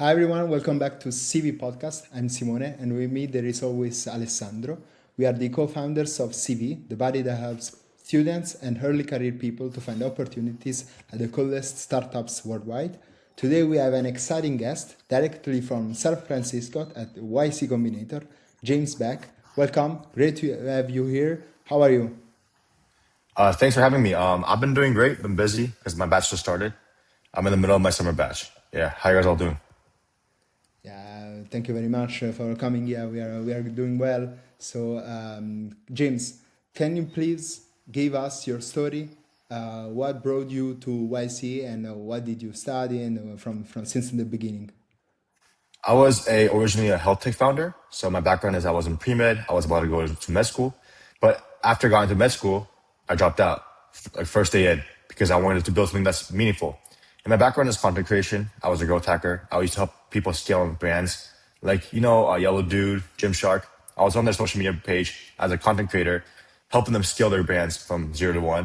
Hi everyone, welcome back to Ceeve Podcast. I'm Simone, and with me there is always Alessandro. We are the co-founders of Ceeve, the body that helps students and early career people to find opportunities at the coolest startups worldwide. Today we have an exciting guest directly from San Francisco at YC Combinator, James Beck. Welcome, great to have you here. How are you? Thanks for having me. I've been doing great. Been busy because my batch just started. I'm in the middle of my summer batch. Yeah, how you guys all doing? Yeah, thank you very much for coming here. We are doing well. So, James, can you please give us your story? What brought you to YC, and what did you study, and from since the beginning? I was originally a health tech founder. So my background is I was in pre-med. I was about to go to med school. But after going to med school, I dropped out like first day in because I wanted to build something that's meaningful. And my background is content creation. I was a growth hacker. I used to help people scale brands like, Yellow Dude, Gymshark. I was on their social media page as a content creator, helping them scale their brands from 0 to 1.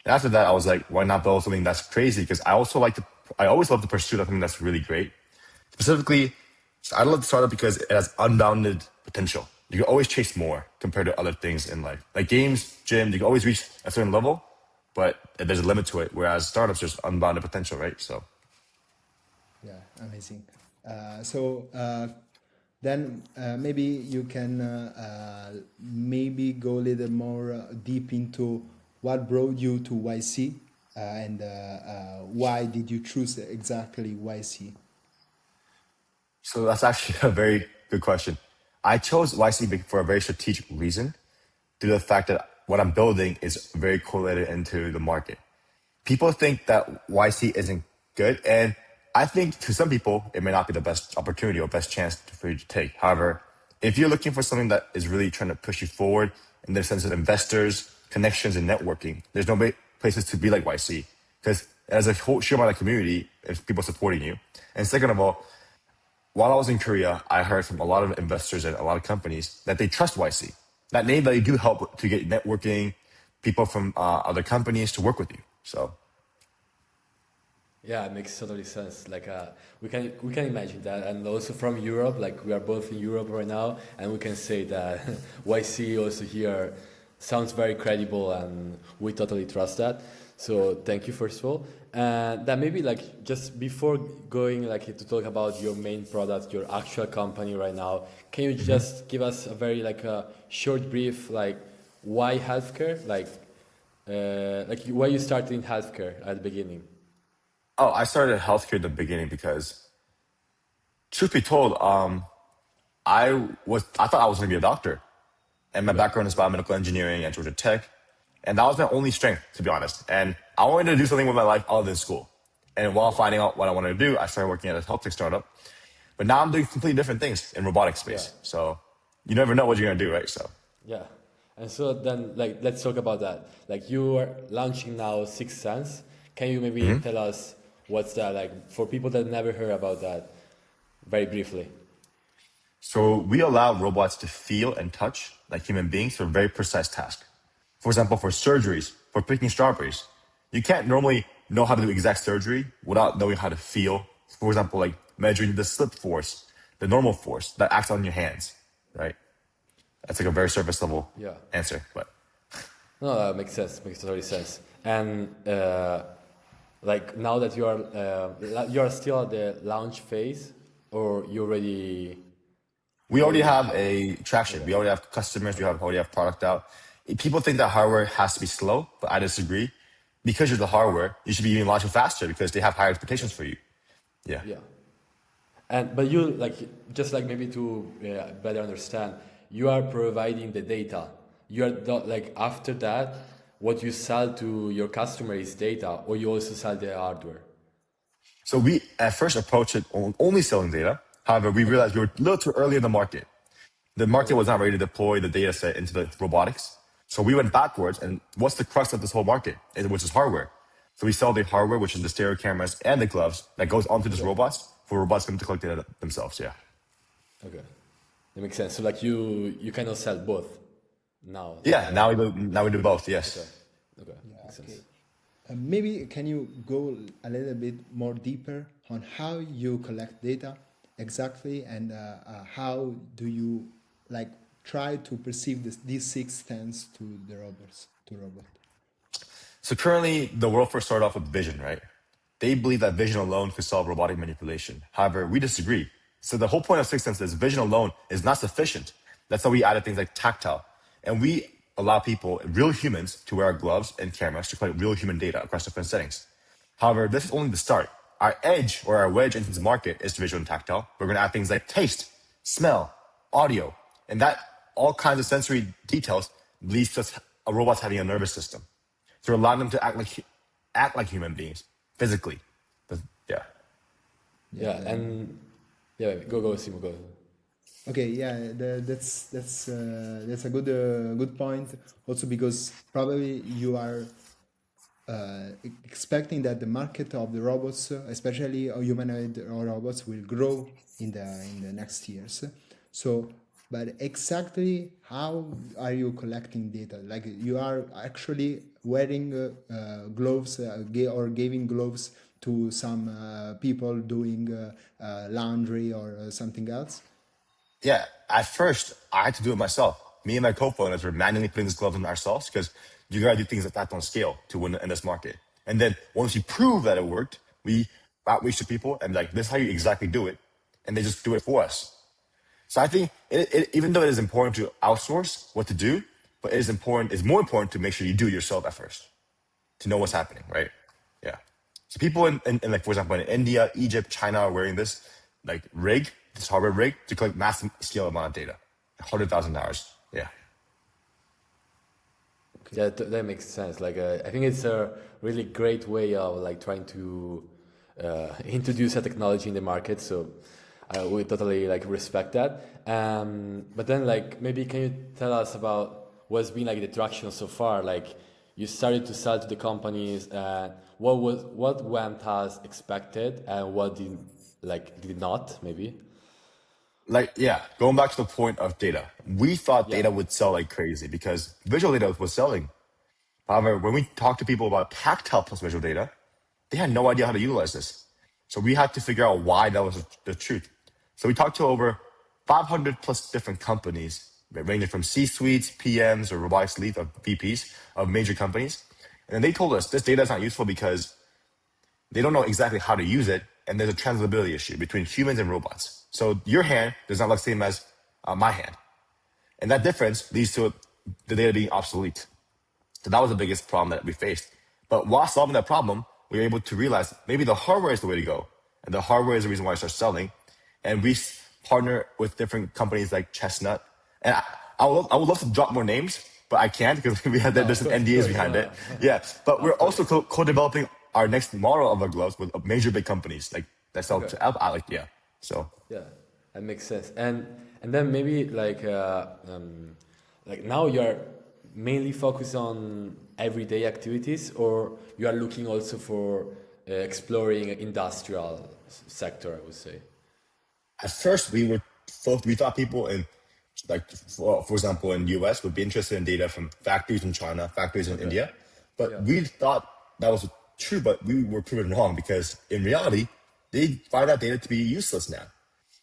And after that, I was like, why not build something that's crazy? Because I always love to pursue something that's really great. Specifically, I love the startup because it has unbounded potential. You can always chase more compared to other things in life. Like games, gym, you can always reach a certain level, but there's a limit to it. Whereas startups, there's unbounded potential, right? So Yeah, amazing. So then maybe you can maybe go a little more deep into what brought you to YC, and why did you choose exactly YC? So that's actually a very good question. I chose YC for a very strategic reason due to the fact that what I'm building is very correlated into the market. People think that YC isn't good, and I think to some people it may not be the best opportunity or best chance for you to take. However, if you're looking for something that is really trying to push you forward in the sense of investors, connections, and networking, there's no places to be like YC because it has a whole sheer amount of community of people supporting you. And second of all, while I was in Korea, I heard from a lot of investors and a lot of companies that they trust YC. That name that you do help to get networking, people from other companies to work with you. So Yeah, it makes totally sense. Like we can imagine that, and also from Europe, like we are both in Europe right now, and we can say that YC also here sounds very credible, and we totally trust that. So thank you first of all, and that maybe like just before going like to talk about your main product, your actual company right now, can you just give us a very like a short brief like why healthcare, like why you started in healthcare at the beginning? I started healthcare at the beginning because, truth be told, I thought I was going to be a doctor, and my Okay. background is biomedical engineering at Georgia Tech, and that was my only strength, to be honest. And I wanted to do something with my life other than school. And while finding out what I wanted to do, I started working at a health tech startup. But now I'm doing completely different things in robotic Yeah. space. So you never know what you're going to do, right? So. Yeah. And so then, like, let's talk about that. Like, you are launching now Sixth Sense. Can you maybe tell us what's that like for people that never heard about that, very briefly? So we allow robots to feel and touch like human beings for a very precise task. For example, for surgeries, for picking strawberries, you can't normally know how to do exact surgery without knowing how to feel. For example, like measuring the slip force, the normal force that acts on your hands, right? That's like a very surface level Yeah. answer, but No, that makes sense. Makes totally sense. And like now that you are still at the launch phase, or you already we you already already have a traction. okay. We already have customers. Already have product out. People think that hardware has to be slow, but I disagree. Because you're the hardware, you should be even launching faster because they have higher expectations for you. Yeah. Yeah. And but you like just like maybe to better understand, you are providing the data. You are not like after that, what you sell to your customer is data, or you also sell the hardware. So we at first approached it only selling data. However, we Okay. realized we were a little too early in the market. The market Okay. was not ready to deploy the data set into the robotics. So we went backwards. And what's the crux of this whole market, which is hardware? So we sell the hardware, which is the stereo cameras and the gloves that goes onto these Okay. robots for robots to collect data themselves. Yeah. Okay. That makes sense. So like you kind of sell both now. Yeah. Now we do both. Okay. Yes. Okay. Yeah, Makes okay. sense. Maybe can you go a little bit more deeper on how you collect data? exactly, and how do you like try to perceive these six tense to the robots to robot? So currently, the world first started off with vision, right? They believe that vision alone could solve robotic manipulation. However, we disagree. So the whole point of Sixth Sense is vision alone is not sufficient. That's why we added things like tactile. And we allow people, real humans, to wear gloves and cameras to collect real human data across different settings. However, this is only the start. Our edge or our wedge into the market is visual and tactile. We're going to add things like taste, smell, audio, and that all kinds of sensory details leads to a robot having a nervous system. To allow them to act like human beings physically. Yeah. Yeah, and yeah, go, Simo, go. Okay, yeah, that's a good point. Also, because probably you are expecting that the market of the robots, especially humanoid robots, will grow in the next years. So, but exactly how are you collecting data? Like you are actually wearing gloves or giving gloves to some people doing laundry or something else. Yeah. At first, I had to do it myself. Me and my co-founders were manually putting these gloves on ourselves because you gotta do things like that on scale to win in this market. And then once we prove that it worked, we outreach to people and like, this is how you exactly do it. And they just do it for us. So I think even though it is important to outsource what to do, but it's more important to make sure you do it yourself at first to know what's happening, right? Yeah. So people in like, for example, in India, Egypt, China are wearing this like this hardware rig to collect massive scale amount of data, $100,000. Yeah. Yeah, that makes sense. Like, I think it's a really great way of like trying to introduce a technology in the market. So we totally like respect that. But then like maybe can you tell us about what's been like the traction so far? Like you started to sell to the companies. What went as expected and what did not maybe? Like, yeah, going back to the point of data, we thought data would sell like crazy because visual data was selling. However, when we talked to people about tactile plus visual data, they had no idea how to utilize this. So we had to figure out why that was the truth. So we talked to over 500 plus different companies, ranging from C-suites, PMs, or robotics leads, or VPs of major companies. And they told us this data is not useful because they don't know exactly how to use it, and there's a translatability issue between humans and robots. So your hand does not look the same as my hand. And that difference leads to the data being obsolete. So that was the biggest problem that we faced. But while solving that problem, we were able to realize maybe the hardware is the way to go. And the hardware is the reason why I started selling. And we partner with different companies like Chestnut. And I would love to drop more names, but I can't because there's some NDAs behind it. Yeah, but we're also co-developing our next model of our gloves with major big companies like that sell to Alec. Yeah, so yeah, that makes sense. And then maybe like now you're mainly focused on everyday activities, or you are looking also for exploring industrial sector, I would say. At first, we thought people in, like, for example, in the US would be interested in data from factories in China, factories in India. But we thought that was true, but we were proven wrong because in reality, they find that data to be useless now.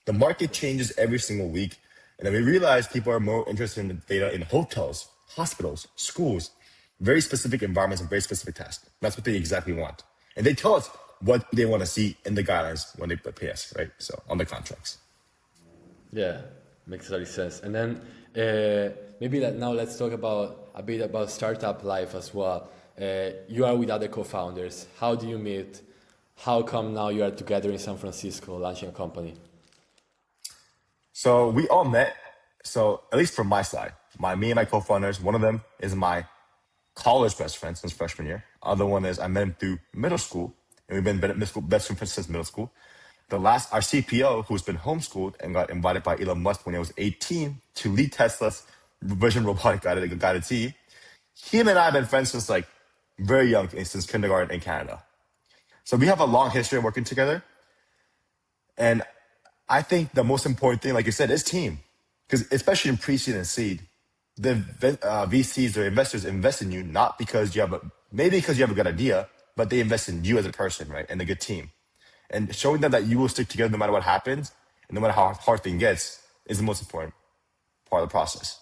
The market changes every single week. And then we realized people are more interested in the data in hotels, hospitals, schools, very specific environments and very specific tasks. That's what they exactly want. And they tell us what they want to see in the guidelines when they pay us, right? So on the contracts. Yeah, makes a lot of sense. And then maybe now let's talk a bit about startup life as well. You are with other co-founders. How do you meet? How come now you are together in San Francisco launching a company? So we all met. So at least from my side, me and my co-founders, one of them is my college best friend since freshman year. Other one is I met him through middle school, and we've been best friends since middle school. Our CPO, who's been homeschooled and got invited by Elon Musk when he was 18 to lead Tesla's vision robotic guided team. Him and I have been friends since like very young, since kindergarten in Canada. So we have a long history of working together. And I think the most important thing, like you said, is team. Because especially in pre-seed and seed, the VCs or investors invest in you not because maybe because you have a good idea, but they invest in you as a person, right? And a good team. And showing them that you will stick together no matter what happens, and no matter how hard thing gets, is the most important part of the process.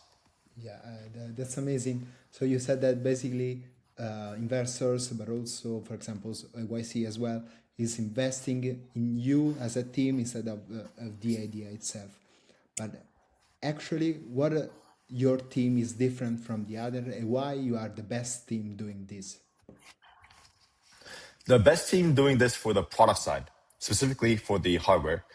Yeah, that's amazing. So you said that basically investors, but also, for example, YC as well, is investing in you as a team instead of the idea itself. But actually, what your team is different from the other, and why you are the best team doing this? The best team doing this for the product side, specifically for the hardware,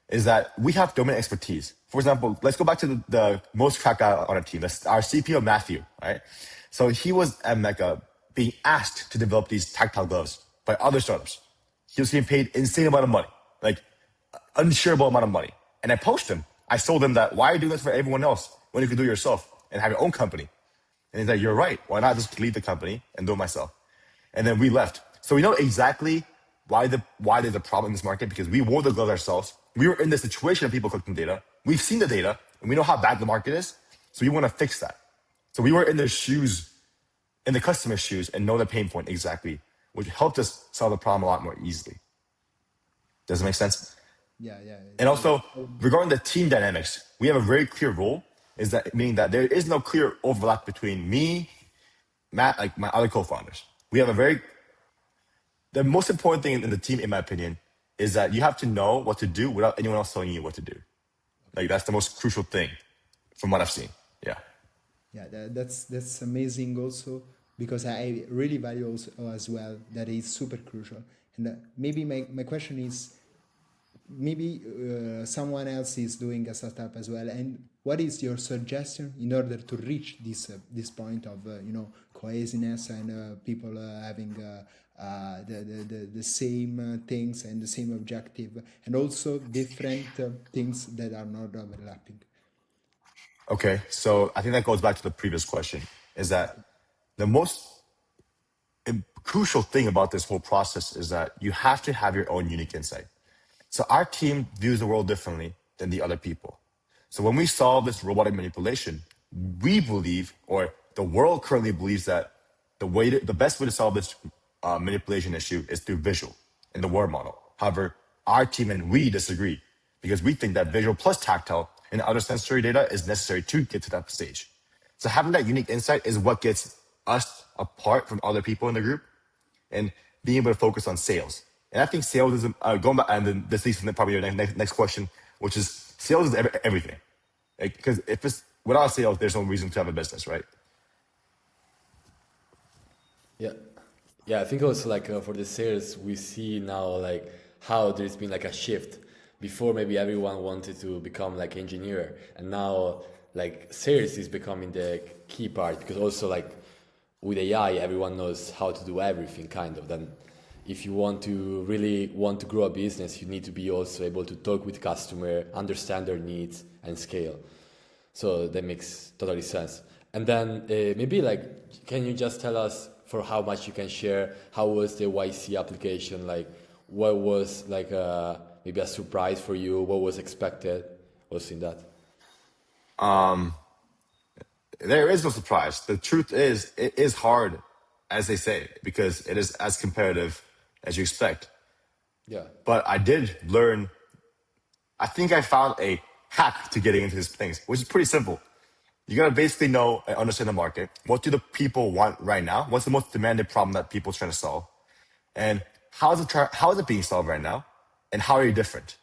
is that we have domain expertise. For example, let's go back to the most cracked guy on our team. That's our CPO, Matthew, right? So he was at Mecca being asked to develop these tactile gloves by other startups. He was getting paid insane amount of money, like unshareable amount of money. And I approached him. I told him that, why are you doing this for everyone else when you can do it yourself and have your own company? And he's like, you're right. Why not just leave the company and do it myself? And then we left. So we know exactly why there's a problem in this market, because we wore the gloves ourselves. We were in the situation of people collecting data. We've seen the data and we know how bad the market is. So we want to fix that. So we were in their shoes, in the customer's shoes, and know the pain point exactly, which helped us solve the problem a lot more easily. Does it make sense? Yeah. And also, regarding the team dynamics, we have a very clear role, meaning that there is no clear overlap between me, Matt, like my other co-founders. We have the most important thing in the team, in my opinion, is that you have to know what to do without anyone else telling you what to do. Like, that's the most crucial thing from what I've seen. Yeah. Yeah, that's amazing also, because I really value also as well that is super crucial. And maybe my question is, maybe someone else is doing a startup as well, and what is your suggestion in order to reach this point of cohesiveness and people having the same things and the same objective, and also different things that are not overlapping? Okay, so I think that goes back to the previous question, is that the most crucial thing about this whole process is that you have to have your own unique insight. So our team views the world differently than the other people. So when we solve this robotic manipulation, we believe, or the world currently believes, that the best way to solve this manipulation issue is through visual in the word model. However, our team and we disagree, because we think that visual plus tactile and other sensory data is necessary to get to that stage. So having that unique insight is what gets us apart from other people in the group, and being able to focus on sales. And I think sales is going back, and then this leads to probably your next question, which is sales is everything. Because if it's without sales, there's no reason to have a business, right? Yeah. I think also like for the sales, we see now like how there's been like a shift. Before, maybe everyone wanted to become like engineer, and now like sales is becoming the key part, because also like with AI, everyone knows how to do everything kind of. Then if you really want to grow a business, you need to be also able to talk with customer, understand their needs, and scale. So that makes totally sense. And then maybe like, can you just tell us, for how much you can share, how was the YC application? Like, what was like maybe a surprise for you? What was expected? Also in that? There is no surprise. The truth is, it is hard, as they say, because it is as competitive as you expect. Yeah. But I did learn, I think I found a hack to getting into these things, which is pretty simple. You gotta basically know and understand the market. What do the people want right now? What's the most demanded problem that people are trying to solve? And how is it being solved right now? And how are you different?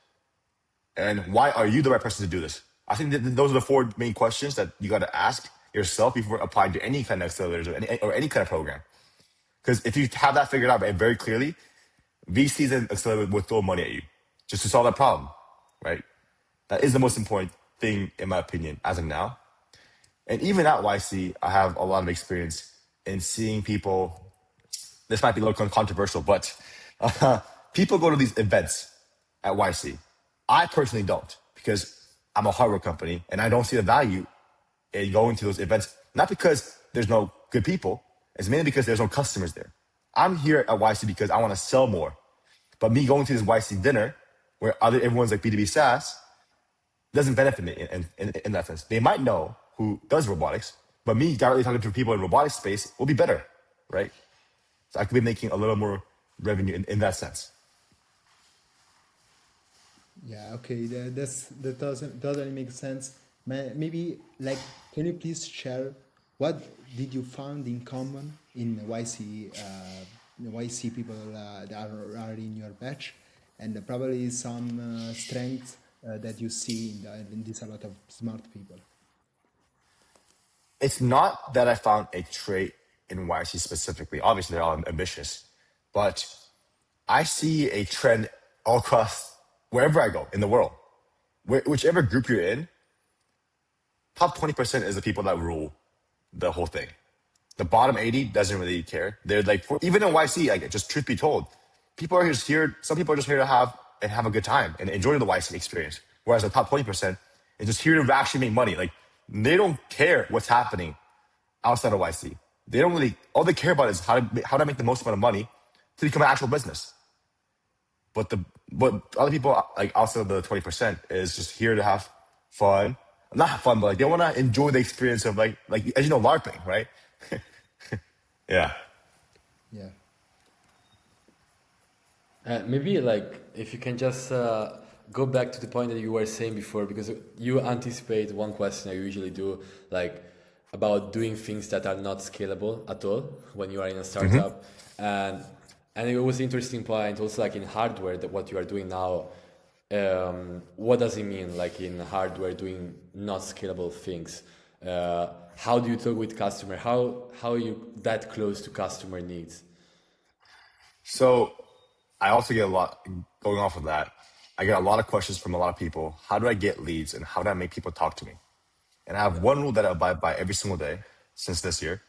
And why are you the right person to do this? I think that those are the four main questions that you gotta ask yourself before applying to any kind of accelerators or any kind of program. Because if you have that figured out very clearly, VCs and accelerators will throw money at you just to solve that problem, right? That is the most important thing, in my opinion, as of now. And even at YC, I have a lot of experience in seeing people. This might be a little controversial, but people go to these events at YC. I personally don't, because I'm a hardware company and I don't see the value in going to those events. Not because there's no good people, it's mainly because there's no customers there. I'm here at YC because I want to sell more. But me going to this YC dinner, where everyone's like B2B SaaS, doesn't benefit me in that sense. They might know who does robotics, but me directly talking to people in robotics space will be better, right? So I could be making a little more revenue in that sense. Yeah, okay, that doesn't totally makes sense. Maybe like, can you please share what did you found in common in YC people that are in your batch, and probably some strengths that you see in this a lot of smart people. It's not that I found a trait in YC specifically. Obviously, they're all ambitious, but I see a trend all across wherever I go in the world. Whichever group you're in, top 20% is the people that rule the whole thing. The bottom 80 doesn't really care. They're like, even in YC, like, just truth be told, people are just here. Some people are just here to have a good time and enjoy the YC experience. Whereas the top 20% is just here to actually make money. Like, they don't care what's happening outside of YC. They don't really, all they care about is how to make the most amount of money to become an actual business. But other people, like, outside of the 20% is just here to have fun. Not have fun, but like, they want to enjoy the experience of like, as you know, LARPing, right? Yeah. Yeah. Maybe like if you can just go back to the point that you were saying before, because you anticipate one question I usually do, like about doing things that are not scalable at all when you are in a startup, and it was an interesting point also, like in hardware, that what you are doing now. What does it mean, like in hardware, doing not scalable things? How do you talk with customer? How are you that close to customer needs? So I also get a lot going off of that. I get a lot of questions from a lot of people. How do I get leads and how do I make people talk to me? And I have one rule that I abide by every single day since this year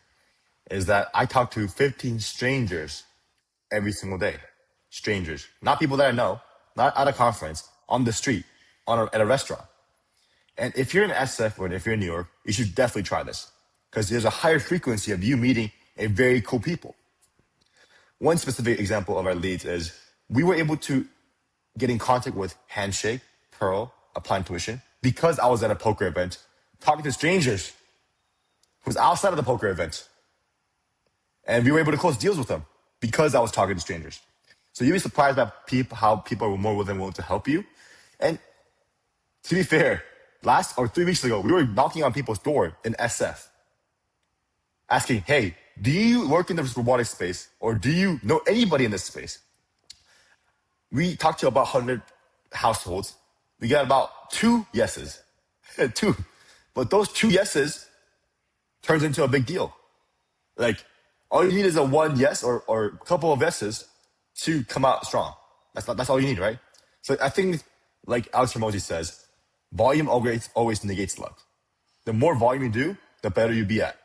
is that I talk to 15 strangers every single day. Strangers, not people that I know, not at a conference, on the street, at a restaurant. And if you're in SF or if you're in New York, you should definitely try this because there's a higher frequency of you meeting a very cool people. One specific example of our leads is we were able to get in contact with Handshake, Pearl, Applying Tuition because I was at a poker event talking to strangers who was outside of the poker event. And we were able to close deals with them because I was talking to strangers. So you'd be surprised by how people are more willing to help you. And to be fair, 3 weeks ago, we were knocking on people's door in SF asking, hey, do you work in the robotics space or do you know anybody in this space? We talked to about 100 households. We got about 2 yeses. 2. But those 2 yeses turns into a big deal. Like, all you need is a 1 yes or a couple of yeses to come out strong. That's all you need, right? So I think, like Alex Ramosi says, volume always negates luck. The more volume you do, the better you'll be at.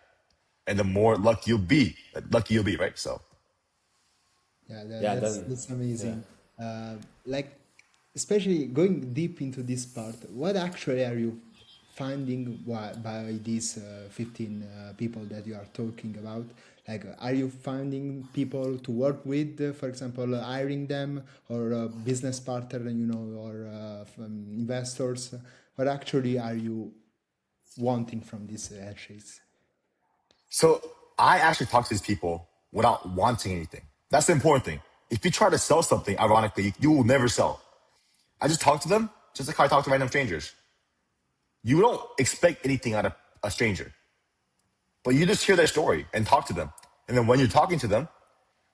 And the more lucky you'll be, right? So. Yeah, Yeah, that's amazing. Like, especially going deep into this part, what actually are you finding by these 15 people that you are talking about? Like, are you finding people to work with, for example, hiring them, or a business partner, or investors? What actually are you wanting from these handshakes? So I actually talk to these people without wanting anything. That's the important thing. If you try to sell something, ironically, you will never sell. I just talk to them just like how I talk to random strangers. You don't expect anything out of a stranger, but you just hear their story and talk to them. And then when you're talking to them,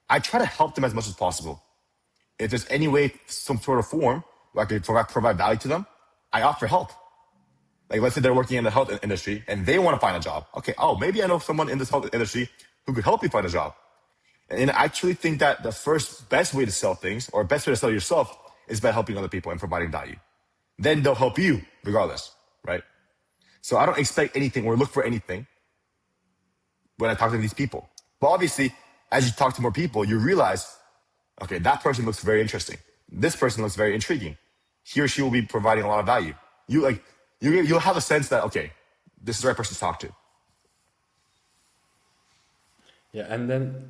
I try to help them as much as possible. If there's any way, some sort of form where I could provide value to them, I offer help. Like, let's say they're working in the health industry and they want to find a job. Okay, maybe I know someone in this health industry who could help you find a job. And I actually think that the best way to sell things, or best way to sell yourself, is by helping other people and providing value. Then they'll help you regardless, right? So I don't expect anything or look for anything when I talk to these people. But obviously, as you talk to more people, you realize, okay, that person looks very interesting. This person looks very intriguing. He or she will be providing a lot of value. You'll have a sense that, okay, this is the right person to talk to. Yeah,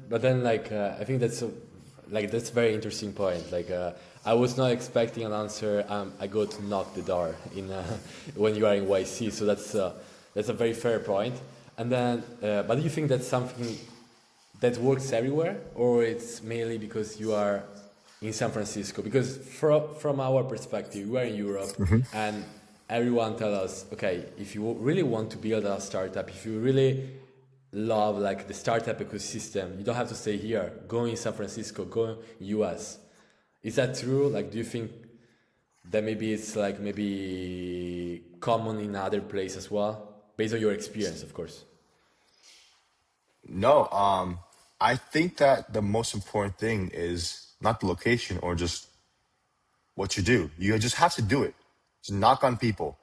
but then, like, I think that's a very interesting point. Like, I was not expecting an answer. I go to knock the door when you are in YC. So that's a very fair point. And then, but do you think that's something that works everywhere, or it's mainly because you are in San Francisco? Because from our perspective, we are in Europe, and everyone tell us, okay, if you really want to build a startup, if you really love like the startup ecosystem, you don't have to stay here. Go in San Francisco, go in US. Is that true? Like, do you think that maybe it's like maybe common in other places as well, based on your experience, of course? No, I think that the most important thing is not the location or just what you do. You just have to do it. Just knock on people.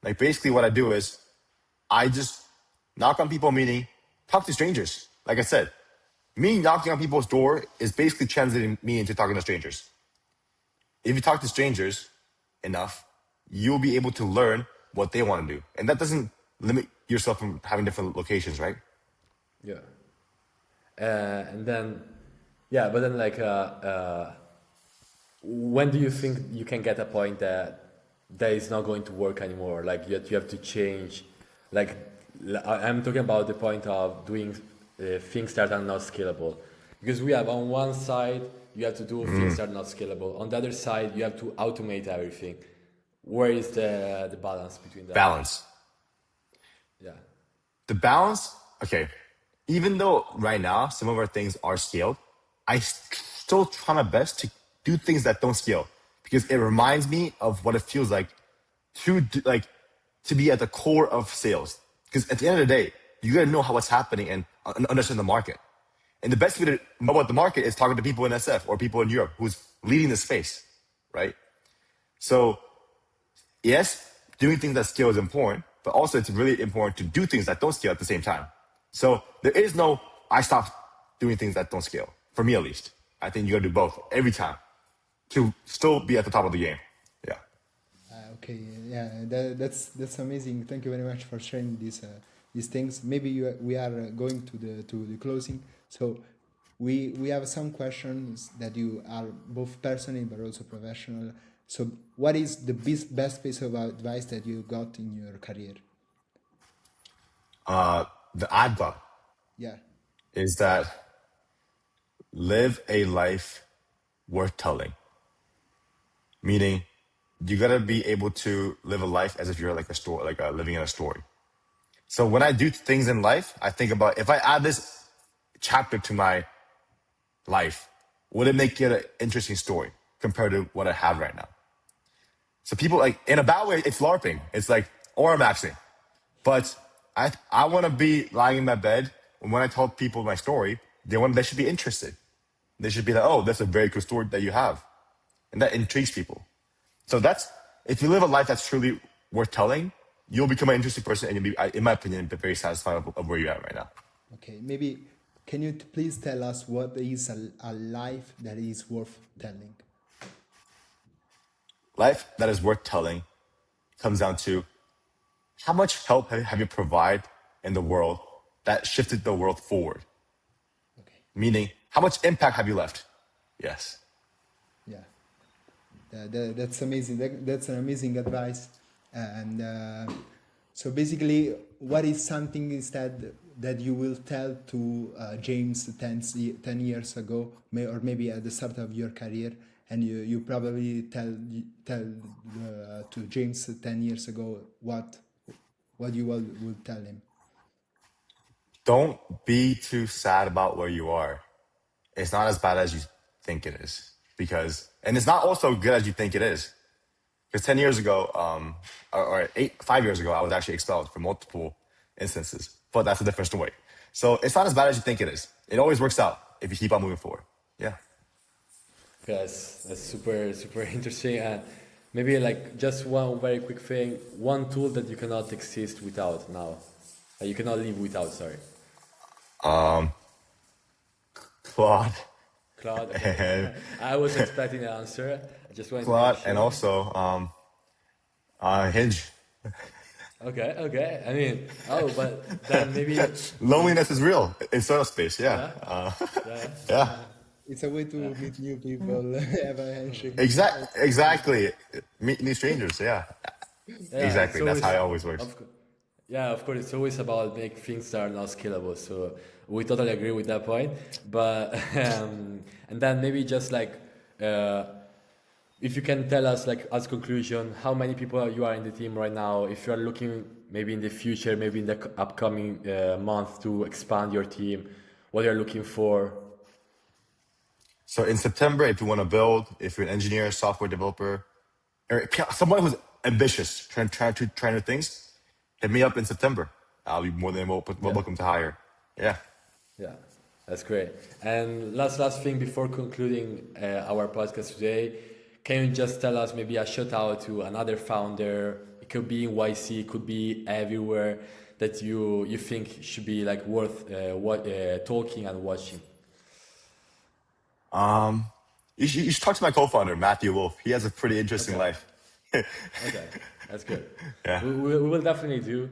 Like basically what I do is I just knock on people, meaning talk to strangers. Like I said, me knocking on people's door is basically translating me into talking to strangers. If you talk to strangers enough, you'll be able to learn what they want to do. And that doesn't limit yourself from having different locations, right? Yeah. And then, yeah, but then like, when do you think you can get a point that is not going to work anymore? Like you have to change. Like I'm talking about the point of doing things that are not scalable, because we have on one side you have to do things that are not scalable. On the other side, you have to automate everything. Where is the balance between that? Balance. Yeah. The balance, okay. Even though right now some of our things are scaled, I still try my best to do things that don't scale, because it reminds me of what it feels like to be at the core of sales. Because at the end of the day, you gotta know what's happening and understand the market. And the best way to know about the market is talking to people in SF or people in Europe who's leading the space, right? So yes, doing things that scale is important, but also it's really important to do things that don't scale at the same time. So there is no, I stopped doing things that don't scale, for me at least. I think you gotta do both every time to still be at the top of the game. Yeah. Okay, yeah, that's amazing. Thank you very much for sharing these things. Maybe we are going to the closing. So we have some questions that you are both personal but also professional. So what is the best piece of advice that you got in your career? The I've got Yeah. is that live a life worth telling. Meaning, you gotta be able to live a life as if you're like a story, living in a story. So when I do things in life, I think about if I add this chapter to my life, would it make it an interesting story compared to what I have right now? So people like in a bad way, it's LARPing. It's like or maxing. But I want to be lying in my bed, and when I tell people my story, they should be interested. They should be like, oh, that's a very cool story that you have, and that intrigues people. So if you live a life that's truly worth telling, you'll become an interesting person, and you'll be, in my opinion, very satisfied of where you're at right now. Okay, maybe can you please tell us what is a life that is worth telling? Life that is worth telling comes down to how much help have you provided in the world that shifted the world forward? Okay. Meaning, how much impact have you left? Yes. Yeah. That's amazing. That's an amazing advice. And so basically, what is something instead that you will tell to James 10 years ago, or maybe at the start of your career, and you probably tell to James 10 years ago what you would tell him? Don't be too sad about where you are. It's not as bad as you think it is. And it's not also good as you think it is. Because 10 years ago, or 5 years ago, I was actually expelled for multiple instances. But that's a different story. So it's not as bad as you think it is. It always works out if you keep on moving forward. Yeah. That's super, super interesting. Maybe like just one very quick thing, one tool that you cannot exist without now. You cannot live without, sorry. Claude. Claude. Okay. I was expecting an answer. I just wanted Claude to make sure. and also Hinge. Okay. I mean, but then maybe Loneliness is real in soil space. Yeah. Yeah. It's a way to meet new people, have a handshake. Exactly. Meet new strangers. Yeah. yeah, Exactly. That's how it always works. Yeah, of course, it's always about make things that are not scalable. So we totally agree with that point. But and then maybe just like uh, if you can tell us like as conclusion, how many people you are in the team right now? If you are looking maybe in the future, maybe in the upcoming month to expand your team, what you're looking for? So in September, if you want to build, if you're an engineer, software developer, or someone who's ambitious, trying new things, hit me up in September. I'll be more than Yeah. welcome to hire. Yeah. Yeah, that's great. And last thing before concluding our podcast today, can you just tell us maybe a shout out to another founder? It could be in YC, it could be everywhere that you think should be like worth talking and watching. Um, you should talk to my co-founder, Matthew Wolf. He has a pretty interesting Okay. life. Okay, that's good. Yeah. We will definitely do.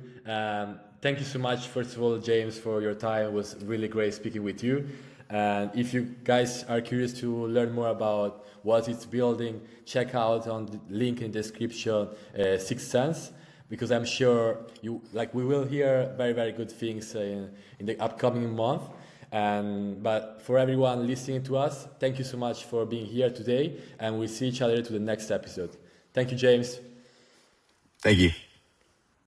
Thank you so much, first of all, James, for your time. It was really great speaking with you. And if you guys are curious to learn more about what it's building, check out on the link in the description, Sixth Sense, because I'm sure you like we will hear very very good things in the upcoming month. And but for everyone listening to us, thank you so much for being here today, and we'll see each other to the next episode. Thank you, James. Thank you.